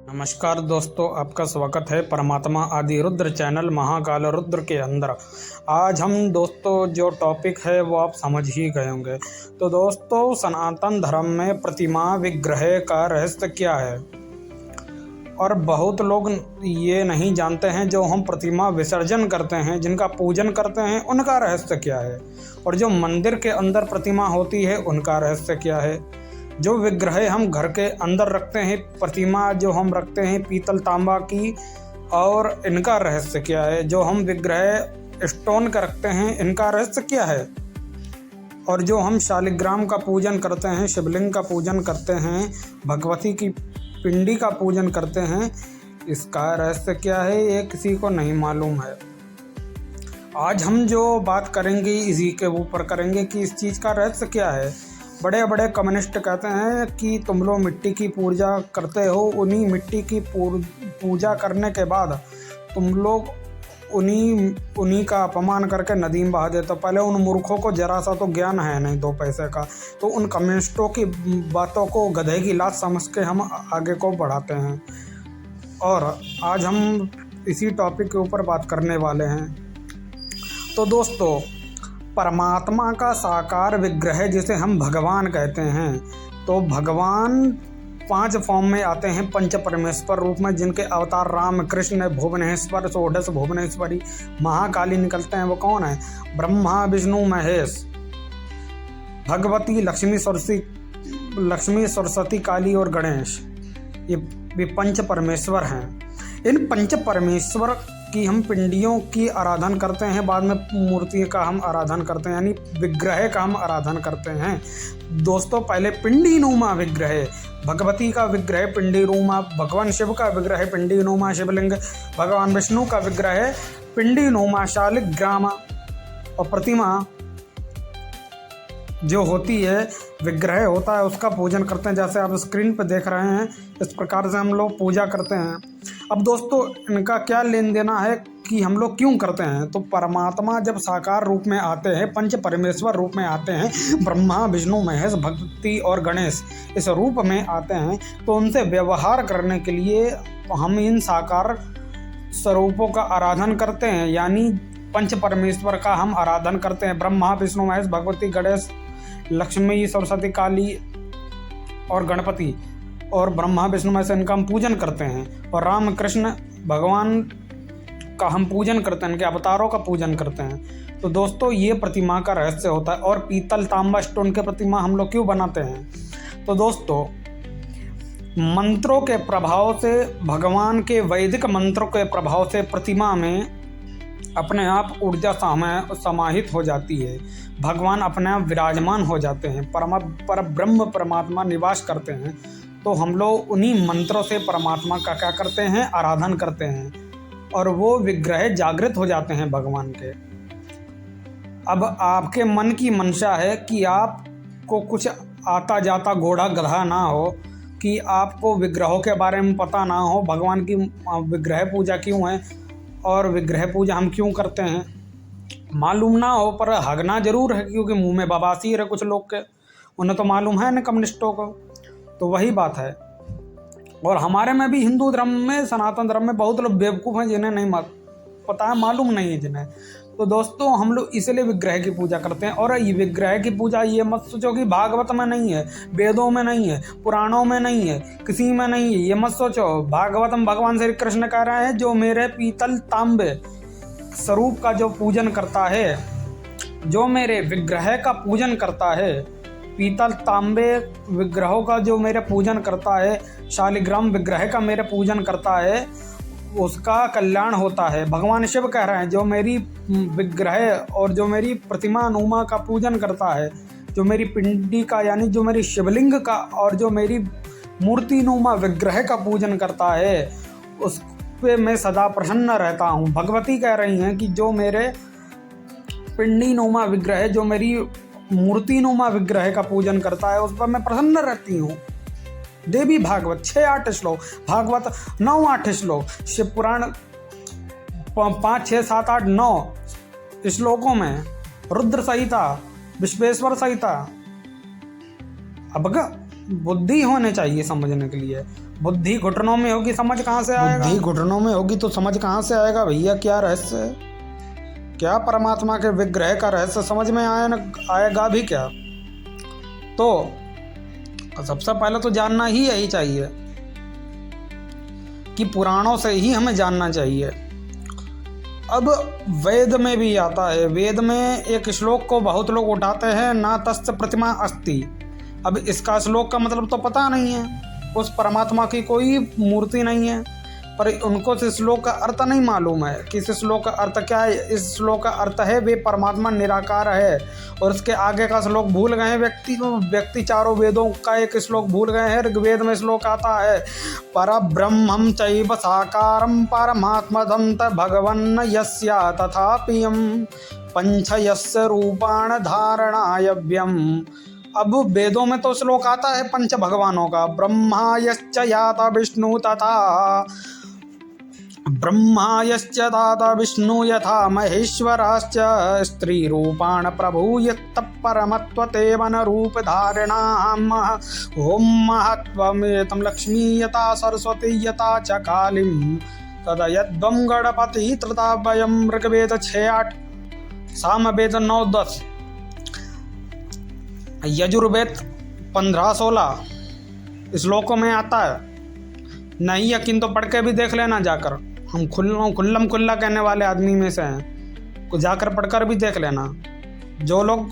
नमस्कार दोस्तों, आपका स्वागत है परमात्मा आदि रुद्र चैनल महाकाल रुद्र के अंदर। आज हम दोस्तों जो टॉपिक है वो आप समझ ही गए होंगे। तो दोस्तों, सनातन धर्म में प्रतिमा विग्रह का रहस्य क्या है, और बहुत लोग ये नहीं जानते हैं जो हम प्रतिमा विसर्जन करते हैं, जिनका पूजन करते हैं, उनका रहस्य क्या है, और जो मंदिर के अंदर प्रतिमा होती है उनका रहस्य क्या है। जो विग्रह हम घर के अंदर रखते हैं, प्रतिमा जो हम रखते हैं पीतल तांबा की, और इनका रहस्य क्या है। जो हम विग्रह स्टोन का रखते हैं, इनका रहस्य क्या है। और जो हम शालिग्राम का पूजन करते हैं, शिवलिंग का पूजन करते हैं, भगवती की पिंडी का पूजन करते हैं, इसका रहस्य क्या है, ये किसी को नहीं मालूम है। आज हम जो बात करेंगे इसी के ऊपर करेंगे कि इस चीज़ का रहस्य क्या है। बड़े बड़े कम्युनिस्ट कहते हैं कि तुम लोग मिट्टी की पूजा करते हो, उन्हीं मिट्टी की पूजा करने के बाद तुम लोग उन्हीं का अपमान करके नदी में बहा देते हो। पहले उन मूर्खों को जरा सा तो ज्ञान है नहीं दो पैसे का, तो उन कम्युनिस्टों की बातों को गधे की लात समझ के हम आगे को बढ़ाते हैं। और आज हम इसी टॉपिक के ऊपर बात करने वाले हैं। तो दोस्तों, परमात्मा का साकार विग्रह जिसे हम भगवान कहते हैं, तो भगवान 5 फॉर्म में आते हैं पंच परमेश्वर रूप में, जिनके अवतार राम कृष्ण भुवनेश्वर षोडश भुवनेश्वरी महाकाली निकलते हैं। वो कौन है? ब्रह्मा विष्णु महेश, भगवती लक्ष्मी सरस्वती काली और गणेश। ये पंच परमेश्वर हैं। इन पंच परमेश्वर की हम पिंडियों की आराधना करते हैं, बाद में मूर्ति का हम आराधना करते हैं, यानी विग्रह का हम आराधना करते हैं। दोस्तों, पहले पिंडी नुमा विग्रह, भगवती का विग्रह पिंडी नुमा, भगवान शिव का विग्रह पिंडी नुमा शिवलिंग, भगवान विष्णु का विग्रह पिंडी नुमा शालिग्राम, और प्रतिमा जो होती है, विग्रह होता है, उसका पूजन करते हैं। जैसे आप स्क्रीन पर देख रहे हैं, इस प्रकार से हम लोग पूजा करते हैं। अब दोस्तों, इनका क्या लेन देना है कि हम लोग क्यों करते हैं। तो परमात्मा जब साकार रूप में आते हैं, पंच परमेश्वर रूप में आते हैं, ब्रह्मा विष्णु महेश भगवती और गणेश इस रूप में आते हैं, तो उनसे व्यवहार करने के लिए हम इन साकार स्वरूपों का आराधन करते हैं, यानी पंच परमेश्वर का हम आराधन करते हैं। ब्रह्मा विष्णु महेश भगवती गणेश लक्ष्मी सरस्वती काली और गणपति, और ब्रह्मा विष्णु महेश इनका हम पूजन करते हैं। और राम कृष्ण भगवान का हम पूजन करते हैं, इनके अवतारों का पूजन करते हैं। तो दोस्तों, ये प्रतिमा का रहस्य होता है। और पीतल तांबा स्टोन के प्रतिमा हम लोग क्यों बनाते हैं। तो दोस्तों, मंत्रों के प्रभाव से, भगवान के वैदिक मंत्रों के प्रभाव से प्रतिमा में अपने आप ऊर्जा समाहित हो जाती है। भगवान अपने आप विराजमान हो जाते हैं, पर ब्रह्म परमात्मा निवास करते हैं। तो हम लोग उन्हीं मंत्रों से परमात्मा का क्या करते हैं, आराधन करते हैं, और वो विग्रह जागृत हो जाते हैं भगवान के। अब आपके मन की मंशा है कि आपको कुछ आता जाता घोड़ा गधा ना हो, कि आपको विग्रहों के बारे में पता ना हो, भगवान की विग्रह पूजा क्यों है और विग्रह पूजा हम क्यों करते हैं मालूम ना हो, पर हगना जरूर है, क्योंकि मुंह में बवासीर है कुछ लोग के, उन्हें तो मालूम है ना कम्युनिस्टों को। तो वही बात है। और हमारे में भी हिंदू धर्म में, सनातन धर्म में बहुत लोग बेवकूफ़ हैं, जिन्हें नहीं पता है, मालूम नहीं है जिन्हें। तो दोस्तों, हम लोग इसलिए विग्रह की पूजा करते हैं। और ये विग्रह की पूजा ये मत सोचो कि भागवत में नहीं है, वेदों में नहीं है, पुराणों में नहीं है, किसी में नहीं है, ये मत सोचो। भागवत में भगवान श्री कृष्ण कह रहे हैं, जो मेरे पीतल तांबे स्वरूप का जो पूजन करता है, जो मेरे विग्रह का पूजन करता है, पीतल तांबे विग्रहों का जो मेरे पूजन करता है, शालिग्राम विग्रह का मेरे पूजन करता है, उसका कल्याण होता है। भगवान शिव कह रहे हैं, जो मेरी विग्रह और जो मेरी प्रतिमा नुमा का पूजन करता है, जो मेरी पिंडी का यानी जो मेरी शिवलिंग का और जो मेरी मूर्ति नुमा विग्रह का पूजन करता है, उस पे मैं सदा प्रसन्न रहता हूँ। भगवती कह रही हैं कि जो मेरे पिंडी नुमा विग्रह, जो मेरी मूर्ति नुमा विग्रह का पूजन करता है, उस पर मैं प्रसन्न रहती हूँ। देवी भागवत 6-8 श्लोक, भागवत 9-8 श्लोक, शिव पुराण 5, 6, 7, 8, 9 श्लोकों में, रुद्र संहिता, विश्वेश्वर संहिता। अब बुद्धि होने चाहिए समझने के लिए। बुद्धि घुटनों में होगी, समझ कहाँ से आएगा? बुद्धि घुटनों में होगी तो समझ कहाँ से आएगा भैया? क्या रहस्य है? क्या परमात्मा के विग्रह का रहस्य समझ में आएगा भी क्या? तो सबसे पहले तो जानना ही यही चाहिए कि पुराणों से ही हमें जानना चाहिए। अब वेद में भी आता है, वेद में एक श्लोक को बहुत लोग उठाते हैं, ना तस्य प्रतिमा अस्ति। अब इसका श्लोक का मतलब तो पता नहीं है, उस परमात्मा की कोई मूर्ति नहीं है, पर उनको इस श्लोक का अर्थ नहीं मालूम है कि इस श्लोक का अर्थ क्या है। इस श्लोक का अर्थ है वे परमात्मा निराकार है, और इसके आगे का श्लोक भूल गए हैं व्यक्ति चारों वेदों का एक श्लोक भूल गए हैं। ऋग्वेद में श्लोक आता है, परब्रह्मं चैव साकारं परमात्मदं भगवन् यस्य तथापियं पंचयस्य रूपाण धारणायव्यम्। अब वेदों में तो श्लोक आता है पंच भगवानों का, ब्रह्मा यश्च याता विष्णु तथा विष्णु यथा महेश्वराश्च स्त्री रूपाण प्रभु यत् परमत्वते वन रूप धारणाम। ओम महत्वमेतं लक्ष्मी यथा सरस्वती यथा च कालीं तदा यद्वं गणपति तथा वयं। ऋग्वेद 6-8, सामवेद 9-10, यजुर्वेद 15-16 श्लोकों में आता है। नहीं यकीन तो पढ़ के भी देख लेना जाकर, हम खुल्लम खुल्ला कहने वाले आदमी में से हैं, को जाकर पढ़कर भी देख लेना। जो लोग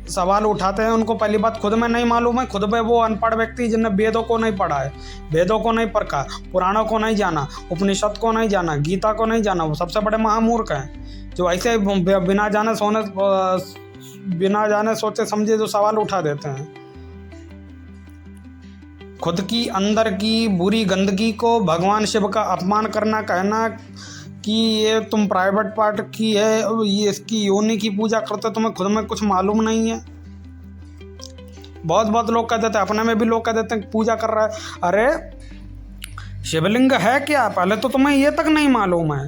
सवाल उठाते हैं उनको पहली बात खुद में नहीं मालूम है, खुद में वो अनपढ़ व्यक्ति जिन्हें वेदों को नहीं पढ़ा है, वेदों को नहीं पढ़ा, पुराणों को नहीं जाना, उपनिषद को नहीं जाना, गीता को नहीं जाना, वो सबसे बड़े महामूर्ख हैं जो ऐसे बिना जाने सोचे समझे जो सवाल उठा देते हैं। खुद की अंदर की बुरी गंदगी को भगवान शिव का अपमान करना, कहना कि ये तुम प्राइवेट पार्ट की है, ये इसकी योनि की पूजा करते, तुम्हें खुद में कुछ मालूम नहीं है। बहुत लोग कह देते हैं, अपने में भी लोग कह देते हैं पूजा कर रहा है। अरे शिवलिंग है क्या, पहले तो तुम्हें ये तक नहीं मालूम है।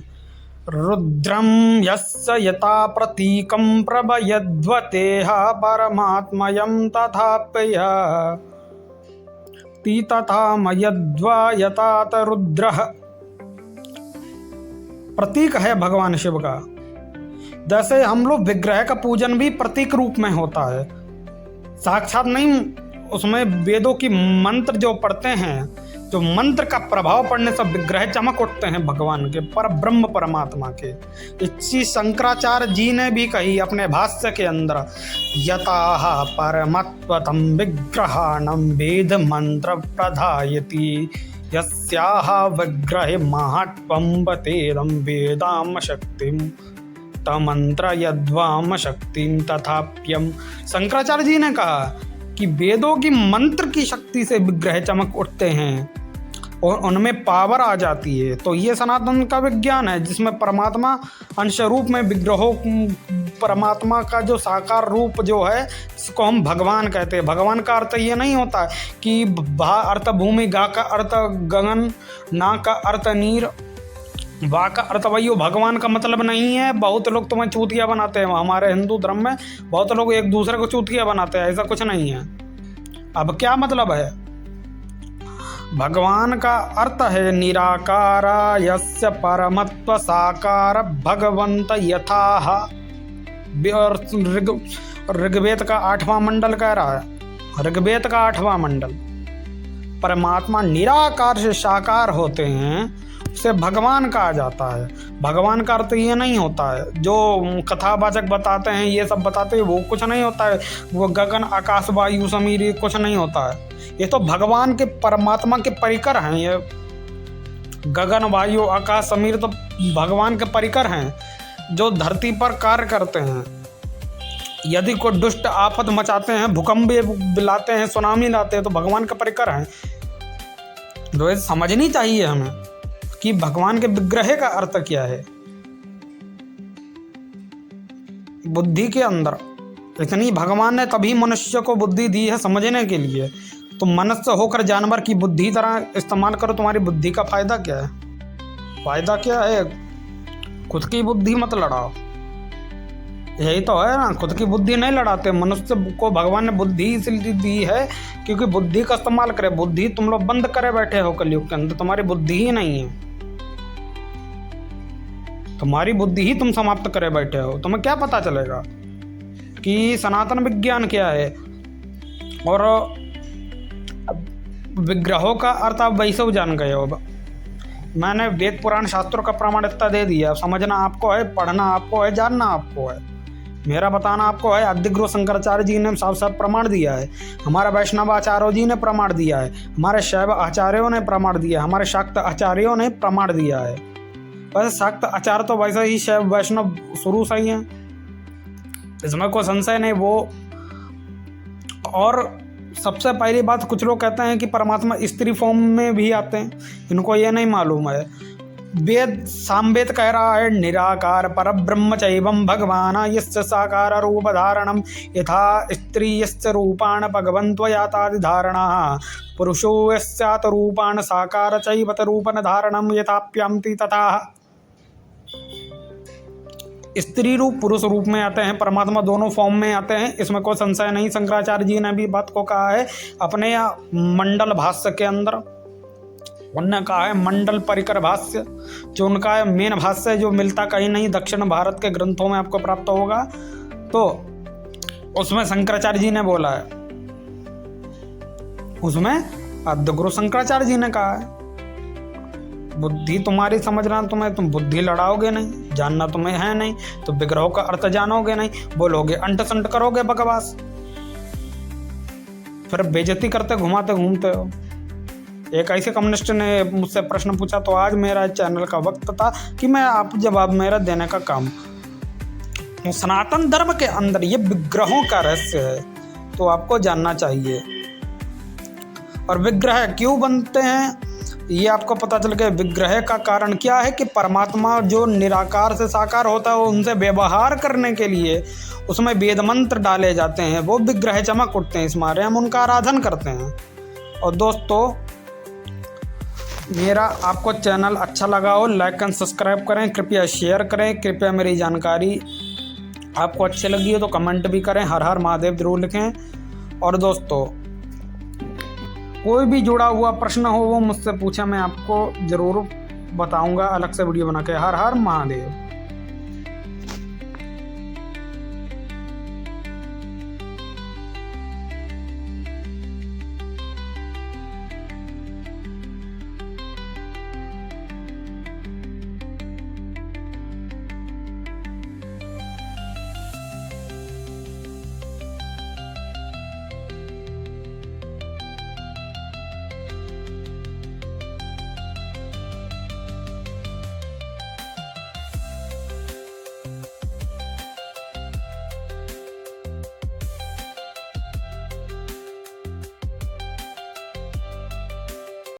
रुद्रम यस्य यथा प्रतीकं प्रभयद्वतेह परमात्मयं तथाप्य तथा मयद्वा यतात रुद्रः। प्रतीक है भगवान शिव का। जैसे हम लोग विग्रह का पूजन भी प्रतीक रूप में होता है, साक्षात नहीं। उसमें वेदों की मंत्र जो पढ़ते हैं, जो मंत्र का प्रभाव पड़ने से विग्रह चमक उठते हैं भगवान के, पर ब्रह्म परमात्मा के। इसी शंकराचार्य जी ने भी कही अपने भाष्य के अंदर, यताह परमत्वतं विग्रहाणं वेद मंत्र प्रधायति यस्याह विग्रहे महत्वं बतेदं वेदाम शक्तिं तमंत्र यद्वाम शक्तिं तथाप्यम। शंकराचार्य जी ने कहा कि वेदों की मंत्र की शक्ति से विग्रह चमक उठते हैं और उनमें पावर आ जाती है। तो ये सनातन का विज्ञान है, जिसमें परमात्मा अंश रूप में विग्रहों, परमात्मा का जो साकार रूप जो है, इसको हम भगवान कहते हैं। भगवान का अर्थ ये नहीं होता कि भा अर्थ भूमि, गा का अर्थ गगन, ना का अर्थ नीर, वा का अर्थ वायु। भगवान का मतलब नहीं है। बहुत लोग तुम्हें चूतिया बनाते हैं, हमारे हिंदू धर्म में बहुत लोग एक दूसरे को चूतिया बनाते हैं, ऐसा कुछ नहीं है। अब क्या मतलब है? भगवान का अर्थ है निराकार यस्य परमत्व साकार भगवंत यथाह। ऋग्वेद का 8वां मंडल कह रहा है, ऋग्वेद का 8वां मंडल, परमात्मा निराकार से साकार होते हैं, उसे भगवान कहा जाता है। भगवान का अर्थ ये नहीं होता है जो कथावाचक बताते हैं, ये सब बताते हैं, वो कुछ नहीं होता है। वो गगन आकाश वायु समीर ये कुछ नहीं होता है। ये तो भगवान के, परमात्मा के परिकर हैं। ये गगन वायु आकाश समीर तो भगवान के परिकर हैं जो धरती पर कार्य करते हैं। यदि कोई दुष्ट आफत मचाते हैं, भूकंप लाते हैं, सुनामी लाते हैं, तो भगवान के परिकर हैं। तो ये समझनी चाहिए हमें कि भगवान के विग्रह का अर्थ क्या है। बुद्धि के अंदर इतनी भगवान ने तभी मनुष्य को बुद्धि दी है समझने के लिए। तो मनुष्य होकर जानवर की बुद्धि तरह इस्तेमाल करो, तुम्हारी बुद्धि का फायदा क्या है? फायदा क्या है? खुद की बुद्धि मत लड़ाओ, यही तो है ना, खुद की बुद्धि नहीं लड़ाते। मनुष्य को भगवान ने बुद्धि इसलिए दी है क्योंकि बुद्धि का इस्तेमाल करे। बुद्धि तुम लोग बंद करे बैठे हो कलयुग के अंदर, तुम्हारी बुद्धि ही नहीं है, तुम्हारी बुद्धि ही तुम समाप्त करे बैठे हो। तुम्हें क्या पता चलेगा कि सनातन विज्ञान क्या है और विग्रहों का अर्थ आप वैसे जान गए हो। मैंने वेद पुराण शास्त्रों का प्रमाण इतना दे दिया, समझना आपको है, पढ़ना आपको है, जानना आपको है, मेरा बताना आपको है। आद्य गुरु शंकराचार्य जी ने साफ साफ प्रमाण दिया है, हमारे वैष्णव आचार्यों जी ने प्रमाण दिया है, हमारे शैव आचार्यों ने प्रमाण दिया, हमारे शाक्त आचार्यों ने प्रमाण दिया है। वैसे शाक्त आचार्य तो वैसे ही शैव वैष्णव शुरू से ही हैं, इसमें कोई संशय नहीं। वो और सबसे पहली बात, कुछ लोग कहते हैं कि परमात्मा स्त्री फॉर्म में भी आते हैं, इनको ये नहीं मालूम है। वेद सामवेद कह रहा है निराकार परब्रह्म चैवं भगवान यस्य साकार रूप धारणम यथा स्त्री यस्य रूपाण भगवन्त्वयातादि धारणा पुरुषो यस्यात रूपाण साकार चैवत रूपन धारणम यथाप्यंति तथा। स्त्री रूप पुरुष रूप में आते हैं परमात्मा, दोनों फॉर्म में आते हैं, इसमें कोई संशय नहीं। शंकराचार्य जी ने भी बात को कहा है अपने मंडल भाष्य के अंदर, उन्होंने कहा है मंडल परिकर भाष्य, जो उनका मेन भाष्य जो मिलता कहीं नहीं, दक्षिण भारत के ग्रंथों में आपको प्राप्त होगा, तो उसमें शंकराचार्य जी ने बोला है, उसमें आद्य गुरु शंकराचार्य जी ने कहा है बुद्धि तुम्हारी समझना, तुम बुद्धि लड़ाओगे नहीं, जानना तुम्हें है नहीं, तो विग्रहों का अर्थ जानोगे नहीं, बोलोगे अंट संट करोगे बकवास, फिर बेइज्जती करते घुमाते घूमते हो। एक ऐसे कम्युनिस्ट ने मुझसे प्रश्न पूछा, तो आज मेरा चैनल का वक्त था कि मैं आप जवाब मेरा देने का काम। तो सनातन धर्म के अंदर ये विग्रहों का रहस्य है, तो आपको जानना चाहिए। और विग्रह क्यों बनते हैं ये आपको पता चल गया। विग्रह का कारण क्या है कि परमात्मा जो निराकार से साकार होता है, उनसे व्यवहार करने के लिए उसमें वेद मंत्र डाले जाते हैं, वो विग्रह चमक उठते हैं, इस मारे हम उनका आराधन करते हैं। और दोस्तों, मेरा आपको चैनल अच्छा लगा हो लाइक एंड सब्सक्राइब करें, कृपया शेयर करें, कृपया मेरी जानकारी आपको अच्छी लगी हो तो कमेंट भी करें, हर हर महादेव जरूर लिखें। और दोस्तों, कोई भी जुड़ा हुआ प्रश्न हो वो मुझसे पूछा, मैं आपको ज़रूर बताऊंगा अलग से वीडियो बना के। हर हर महादेव।